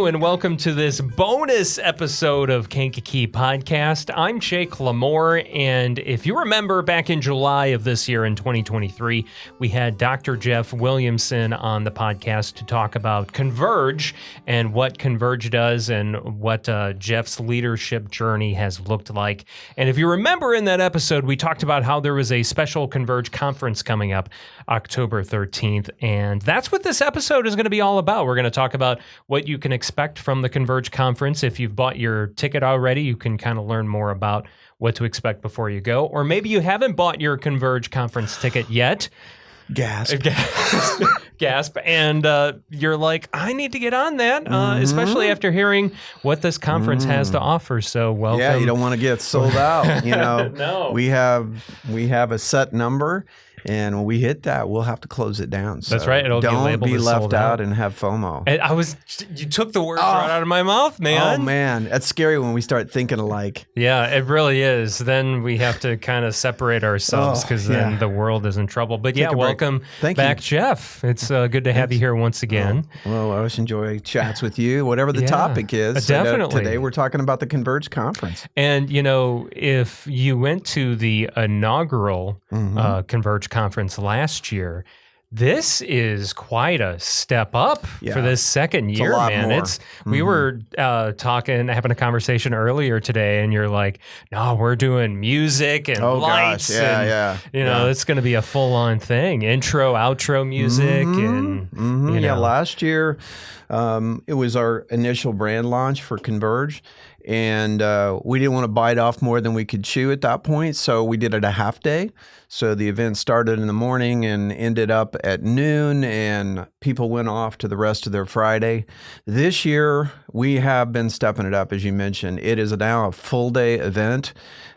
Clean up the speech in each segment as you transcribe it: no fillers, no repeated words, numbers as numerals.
Hello and welcome to this bonus episode of Kankakee Podcast. I'm Jake Lamore, and if you remember back in July of this year in 2023, we had Dr. Jeff Williamson on the podcast to talk about Converge and what Converge does and what Jeff's leadership journey has looked like. And if you remember in that episode, we talked about how there was a special Converge conference coming up October 13th, and that's what this episode is going to be all about. We're going to talk about what you can expect from the Converge conference. If you've bought your ticket already, you can kind of learn more about what to expect before you go. Or maybe you haven't bought your Converge conference ticket yet. Gasp. Gasp. And you're like, I need to get on that, especially after hearing what this conference has to offer. So welcome. Yeah, you don't want to get sold out. You know, No. We have a set number. And when we hit that, we'll have to close it down. So That's right. It'll be labeled don't be as left sold out and have FOMO. And you took the words right out of my mouth, man. Oh, man. That's scary when we start thinking alike. Yeah, it really is. Then we have to kind of separate ourselves because then the world is in trouble. But yeah, welcome back, Jeff. It's good to have you here once again. Well, I always enjoy chats with you, whatever the topic is. Definitely. Today we're talking about the Converge Conference. And, you know, if you went to the inaugural Converge Conference last year, this is quite a step up for this second year, man. More. We were having a conversation earlier today, and you're like, "No, we're doing music and lights, it's going to be a full-on thing. Intro, outro music, and last year, it was our initial brand launch for Converge. And we didn't want to bite off more than we could chew at that point, so we did it a half day. So the event started in the morning and ended up at noon, and people went off to the rest of their Friday. This year, we have been stepping it up, as you mentioned. It is now a full-day event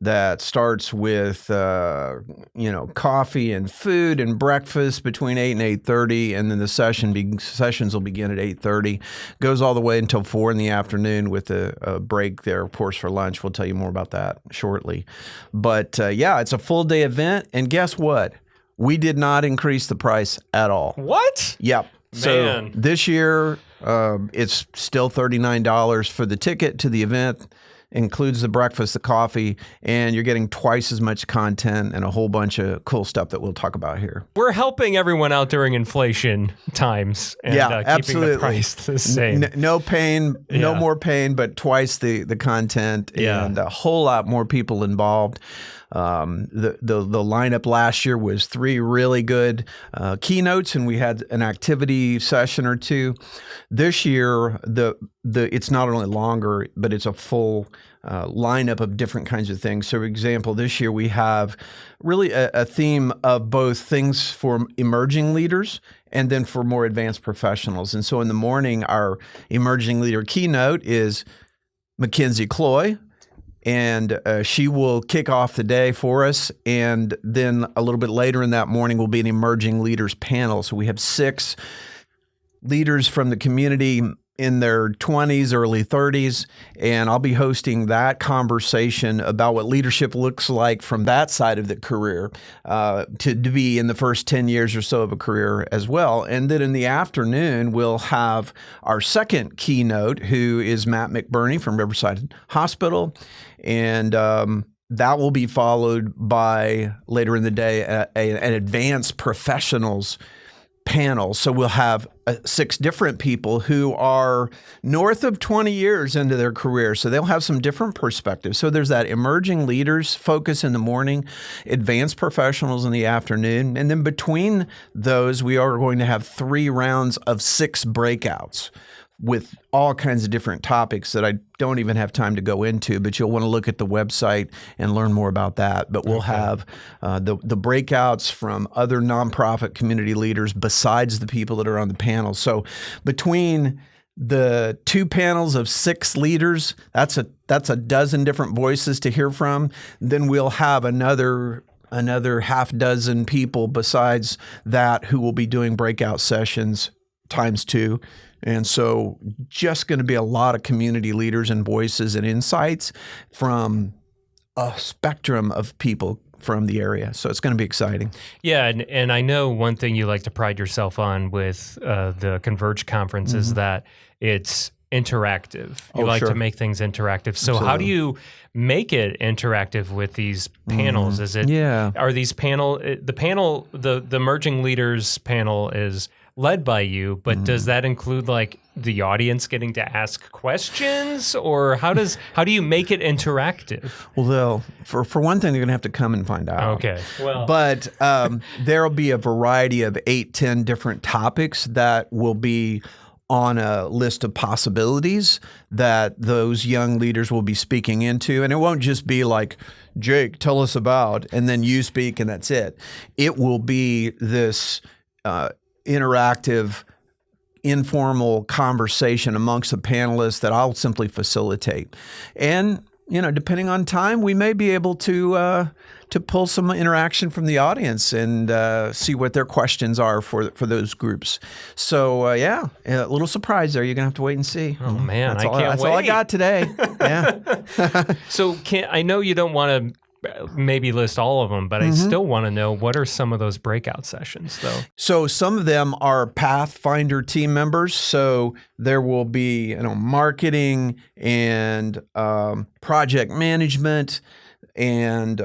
that starts with coffee and food and breakfast between 8 and 8:30, and then the sessions will begin at 8:30. Goes all the way until 4 in the afternoon with a break there, of course, for lunch. We'll tell you more about that shortly. But it's a full-day event, and guess what? We did not increase the price at all. What? Yep. So this year, it's still $39 for the ticket to the event. Includes the breakfast, the coffee, and you're getting twice as much content and a whole bunch of cool stuff that we'll talk about here. We're helping everyone out during inflation times and keeping the price the same. No pain, no more pain, but twice the content and a whole lot more people involved. The lineup last year was 3 really good keynotes, and we had an activity session or 2. This year, it's not only longer, but it's a full lineup of different kinds of things. So, for example, this year we have really a theme of both things for emerging leaders and then for more advanced professionals. And so in the morning, our emerging leader keynote is Mackenzie Cloy. And she will kick off the day for us. And then a little bit later in that morning will be an emerging leaders panel. So we have 6 leaders from the community in their 20s, early 30s. And I'll be hosting that conversation about what leadership looks like from that side of the career to be in the first 10 years or so of a career as well. And then in the afternoon, we'll have our second keynote, who is Matt McBurney from Riverside Hospital. And that will be followed by, later in the day, an advanced professionals panel. So we'll have 6 different people who are north of 20 years into their career. So they'll have some different perspectives. So there's that emerging leaders focus in the morning, advanced professionals in the afternoon. And then between those, we are going to have 3 rounds of 6 breakouts with all kinds of different topics that I don't even have time to go into, but you'll want to look at the website and learn more about that. But we'll have the breakouts from other nonprofit community leaders besides the people that are on the panel. So between the 2 panels of 6 leaders, that's a dozen different voices to hear from. Then we'll have another half dozen people besides that who will be doing breakout sessions times 2. And so just going to be a lot of community leaders and voices and insights from a spectrum of people from the area. So it's going to be exciting. Yeah, and I know one thing you like to pride yourself on with the Converge Conference is that it's interactive. You like to make things interactive. So how do you make it interactive with these panels? Is it, are these the Emerging Leaders panel is led by you, but does that include like the audience getting to ask questions, or how do you make it interactive? Well, for one thing, they're going to have to come and find out. Okay. Well, but there'll be a variety of 8-10 different topics that will be on a list of possibilities that those young leaders will be speaking into. And it won't just be like, Jake, tell us about, and then you speak and that's it. It will be this interactive, informal conversation amongst the panelists that I'll simply facilitate. And, depending on time, we may be able to pull some interaction from the audience and see what their questions are for those groups. So, a little surprise there. You're going to have to wait and see. Oh, man, that's I can't wait. That's all I got today. Yeah. So I know you don't want to maybe list all of them, but I still want to know, what are some of those breakout sessions, though? So some of them are Pathfinder team members. So there will be, marketing and project management and,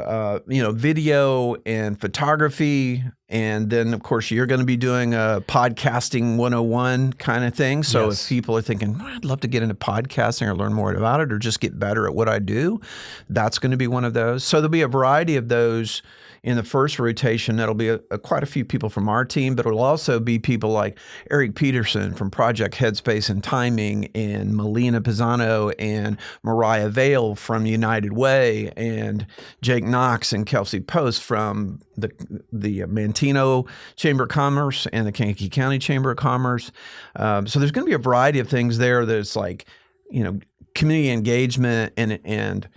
video and photography. And then, of course, you're going to be doing a podcasting 101 kind of thing. So if people are thinking, I'd love to get into podcasting or learn more about it or just get better at what I do, that's going to be one of those. So there'll be a variety of those in the first rotation. That'll be quite a few people from our team, but it'll also be people like Eric Peterson from Project Headspace and Timing, and Melina Pisano and Mariah Vale from United Way, and Jake Knox and Kelsey Post from the Mantino Chamber of Commerce and the Kankakee County Chamber of Commerce. So there's going to be a variety of things there. There's like, community engagement and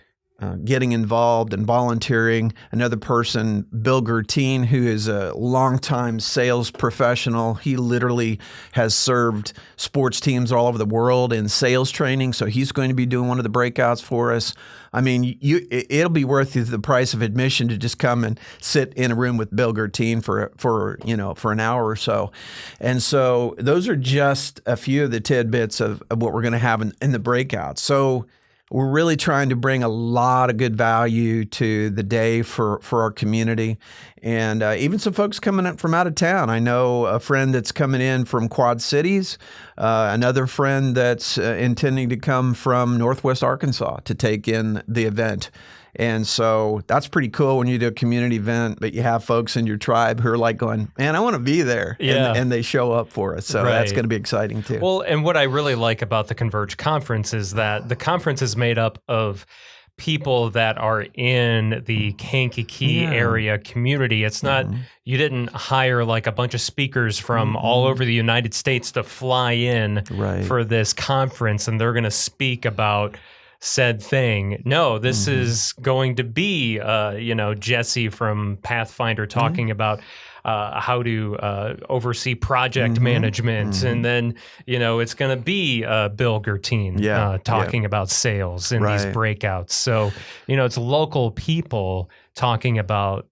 getting involved and volunteering. Another person, Bill Gertine, who is a longtime sales professional. He literally has served sports teams all over the world in sales training. So he's going to be doing one of the breakouts for us. I mean, it'll be worth the price of admission to just come and sit in a room with Bill Gertine for an hour or so. And so those are just a few of the tidbits of what we're going to have in the breakouts. So we're really trying to bring a lot of good value to the day for our community, and even some folks coming up from out of town. I know a friend that's coming in from Quad Cities, another friend that's intending to come from Northwest Arkansas to take in the event. And so that's pretty cool when you do a community event, but you have folks in your tribe who are like going, man, I want to be there. Yeah. And they show up for us. So that's going to be exciting too. Well, and what I really like about the Converge Conference is that the conference is made up of people that are in the Kankakee area community. It's not, you didn't hire like a bunch of speakers from all over the United States to fly in for this conference and they're going to speak about said thing. No, this is going to be, Jesse from Pathfinder talking about how to oversee project management. And then, it's going to be Bill Gertine talking about sales in these breakouts. So, it's local people talking about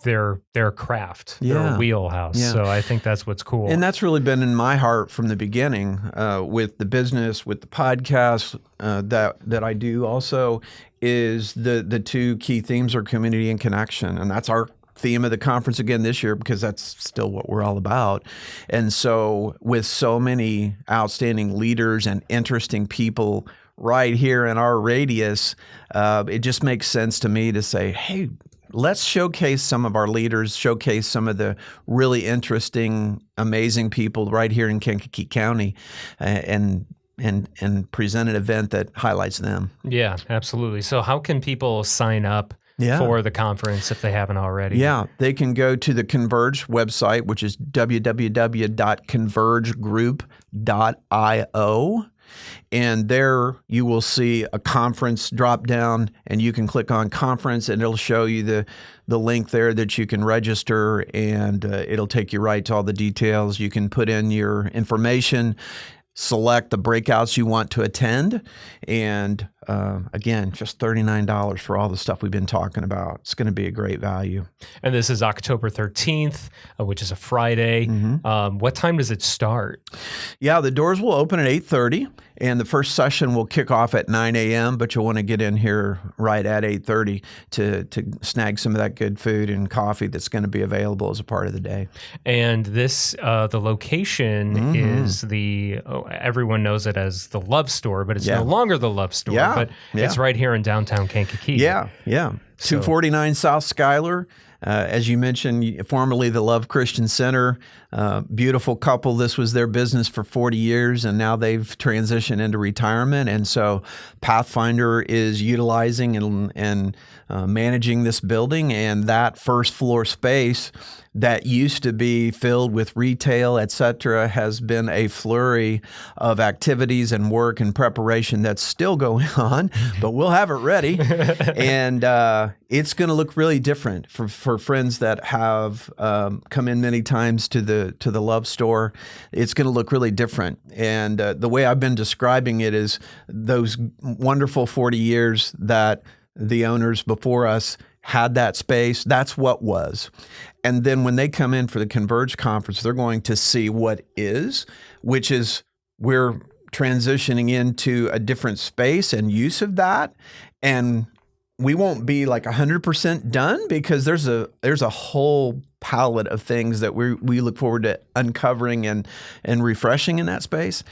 their craft, their wheelhouse. So I think that's what's cool. And that's really been in my heart from the beginning with the business, with the podcast that I do also, is the two key themes are community and connection. And that's our theme of the conference again this year, because that's still what we're all about. And so with so many outstanding leaders and interesting people right here in our radius, it just makes sense to me to say, hey, let's showcase some of our leaders, showcase some of the really interesting, amazing people right here in Kankakee County, and present an event that highlights them. Yeah, absolutely. So how can people sign up for the conference if they haven't already? Yeah, they can go to the Converge website, which is www.convergegroup.io. And there you will see a conference drop down, and you can click on conference, and it'll show you the link there that you can register, and it'll take you right to all the details. You can put in your information. select the breakouts you want to attend. And again, just $39 for all the stuff we've been talking about. It's going to be a great value. And this is October 13th, which is a Friday. What time does it start? Yeah, the doors will open at 8:30, and the first session will kick off at 9 a.m., but you'll want to get in here right at 8:30 to snag some of that good food and coffee that's going to be available as a part of the day. And this, the location is everyone knows it as the Love Store, but it's no longer the Love Store, but it's right here in downtown Kankakee. Yeah. 249 South Schuyler. As you mentioned, formerly the Love Christian Center, beautiful couple. This was their business for 40 years, and now they've transitioned into retirement. And so Pathfinder is utilizing and managing this building, and that first floor space that used to be filled with retail, et cetera, has been a flurry of activities and work and preparation that's still going on, but we'll have it ready. And it's going to look really different for friends that have come in many times to the Love Store. It's going to look really different. And the way I've been describing it is those wonderful 40 years that the owners before us had that space. That's what was. And then when they come in for the Converge Conference, they're going to see what is, which is we're transitioning into a different space and use of that. And we won't be like 100% done because there's a whole palette of things that we look forward to uncovering and refreshing in that space.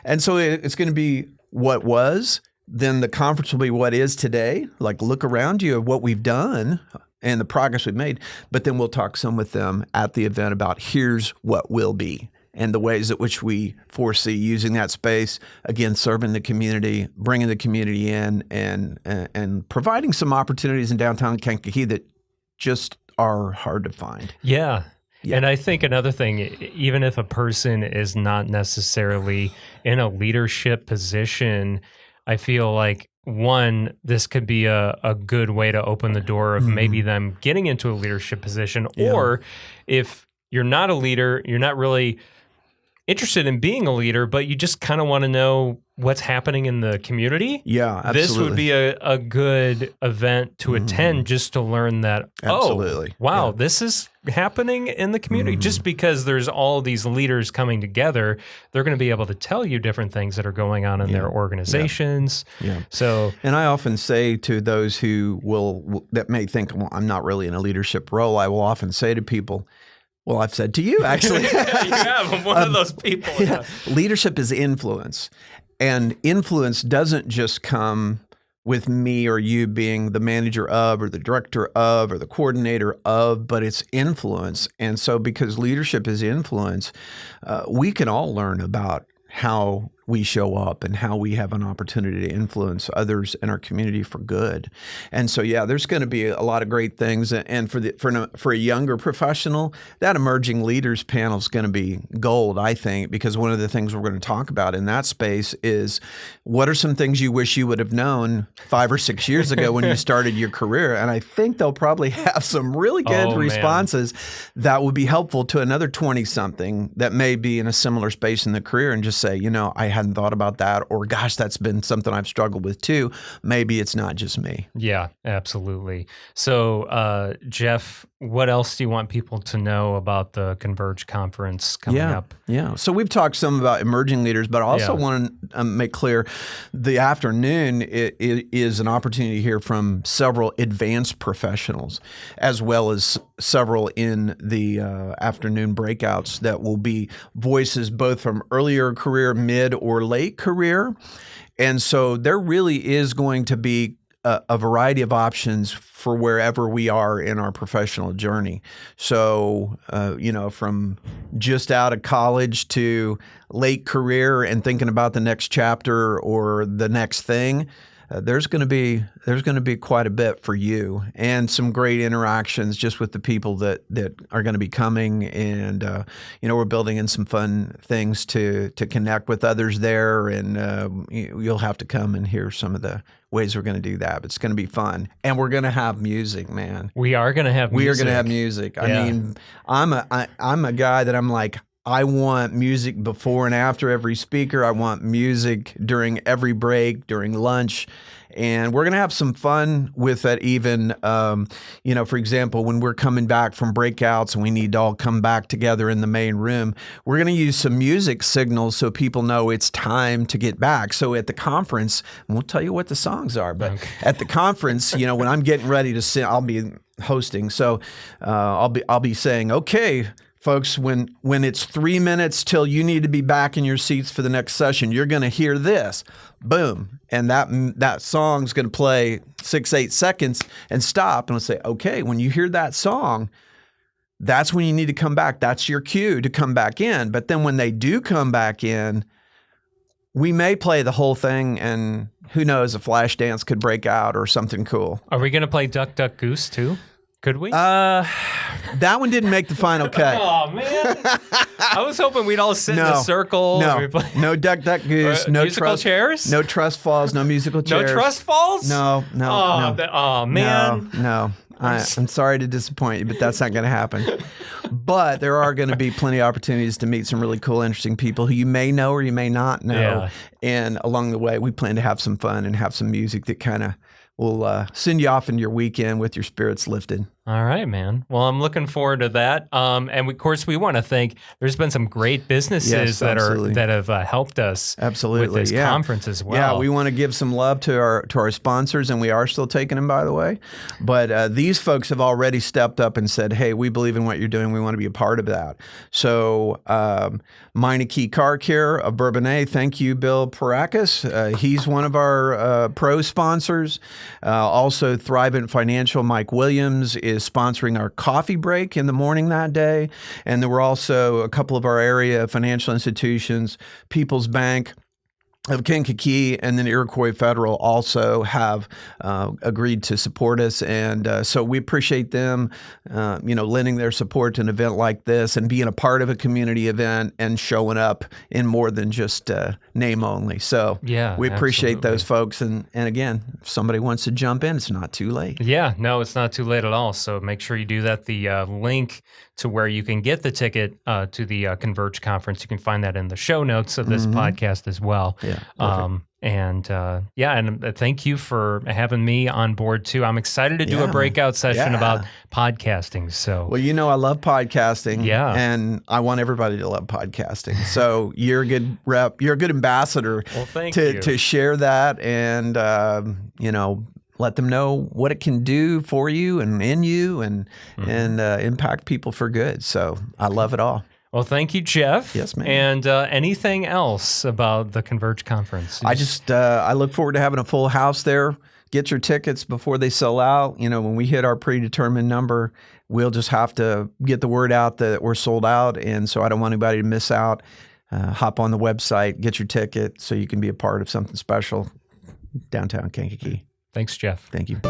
And so it's going to be what was. Then the conference will be what is today. Like, look around you at what we've done and the progress we've made. But then we'll talk some with them at the event about here's what will be and the ways at which we foresee using that space, again, serving the community, bringing the community in, and providing some opportunities in downtown Kankakee that just are hard to find. Yeah. And I think another thing, even if a person is not necessarily in a leadership position, I feel like, one, this could be a good way to open the door of maybe them getting into a leadership position. Or if you're not a leader, you're not really interested in being a leader, but you just kind of want to know what's happening in the community. Yeah, absolutely. This would be a good event to attend just to learn that, this is happening in the community. Just because there's all these leaders coming together, they're going to be able to tell you different things that are going on in their organizations. So, and I often say to those that may think, well, I'm not really in a leadership role, I will often say to people, well, I've said to you, actually. You have. I'm one of those people. Leadership is influence. And influence doesn't just come with me or you being the manager of or the director of or the coordinator of, but it's influence. And so because leadership is influence, we can all learn about how we show up and how we have an opportunity to influence others in our community for good. And so, there's going to be a lot of great things. And for a younger professional, that emerging leaders panel is going to be gold, I think, because one of the things we're going to talk about in that space is what are some things you wish you would have known 5 or 6 years ago when you started your career? And I think they'll probably have some really good responses that would be helpful to another 20-something that may be in a similar space in the career and just say, I hadn't thought about that, or gosh, that's been something I've struggled with too. Maybe it's not just me. Yeah, absolutely. So, Jeff, what else do you want people to know about the Converge Conference coming up? Yeah. So we've talked some about emerging leaders, but I also want to make clear the afternoon is an opportunity to hear from several advanced professionals, as well as several in the afternoon breakouts that will be voices both from earlier career, mid, or late career. And so there really is going to be a variety of options for wherever we are in our professional journey. So, from just out of college to late career and thinking about the next chapter or the next thing, there's going to be quite a bit for you, and some great interactions just with the people that are going to be coming. And we're building in some fun things to connect with others there, and you'll have to come and hear some of the ways we're going to do that. But it's going to be fun, and we're going to have music, man. We are going to have music. We are going to have music. I mean, I'm a guy that I'm like, I want music before and after every speaker. I want music during every break, during lunch. And we're going to have some fun with that even, for example, when we're coming back from breakouts and we need to all come back together in the main room, we're going to use some music signals so people know it's time to get back. So at the conference, and we'll tell you what the songs are, but at the conference, when I'm getting ready to sing, I'll be hosting. So I'll be saying, okay, folks, when it's 3 minutes till you need to be back in your seats for the next session, you're going to hear this. Boom. And that song's going to play 6-8 seconds and stop. And I'll say, okay, when you hear that song, that's when you need to come back. That's your cue to come back in. But then when they do come back in, we may play the whole thing, and who knows, a flash dance could break out or something cool. Are we going to play Duck, Duck, Goose too? Could we? That one didn't make the final cut. Oh, man. I was hoping we'd all sit in a circle. No Duck, Duck, Goose. No musical chairs? No trust falls. No musical chairs. No trust falls? No. Oh, man. No. I'm sorry to disappoint you, but that's not going to happen. But there are going to be plenty of opportunities to meet some really cool, interesting people who you may know or you may not know. Yeah. And along the way, we plan to have some fun and have some music that kind of will send you off into your weekend with your spirits lifted. All right, man. Well, I'm looking forward to that. And of course, we want to thank. There's been some great businesses that have helped us. Absolutely, with this conference as well. Yeah, we want to give some love to our sponsors, and we are still taking them, by the way. But these folks have already stepped up and said, "Hey, we believe in what you're doing. We want to be a part of that." So, Kankakee Car Care of Bourbonnais. Thank you, Bill Parakis. He's one of our pro sponsors. Also, Thrivent Financial. Mike Williams is sponsoring our coffee break in the morning that day. And there were also a couple of our area financial institutions, People's Bank of Kankakee and then Iroquois Federal also have agreed to support us. And so we appreciate them, lending their support to an event like this and being a part of a community event and showing up in more than just name only. So we appreciate those folks. And again, if somebody wants to jump in, it's not too late. Yeah, no, it's not too late at all. So make sure you do that. The link to where you can get the ticket to the Converge Conference, you can find that in the show notes of this podcast as well. Yeah. And thank you for having me on board too. I'm excited to do a breakout session about podcasting. So, well, I love podcasting. Yeah. And I want everybody to love podcasting. So you're a good rep. You're a good ambassador. Well, thank you. To share that and, let them know what it can do for you and in you and impact people for good. So I love it all. Well, thank you, Jeff. Yes, ma'am. And anything else about the Converge Conference? I look forward to having a full house there. Get your tickets before they sell out. When we hit our predetermined number, we'll just have to get the word out that we're sold out. And so I don't want anybody to miss out. Hop on the website, get your ticket so you can be a part of something special downtown Kankakee. Thanks, Jeff. Thank you.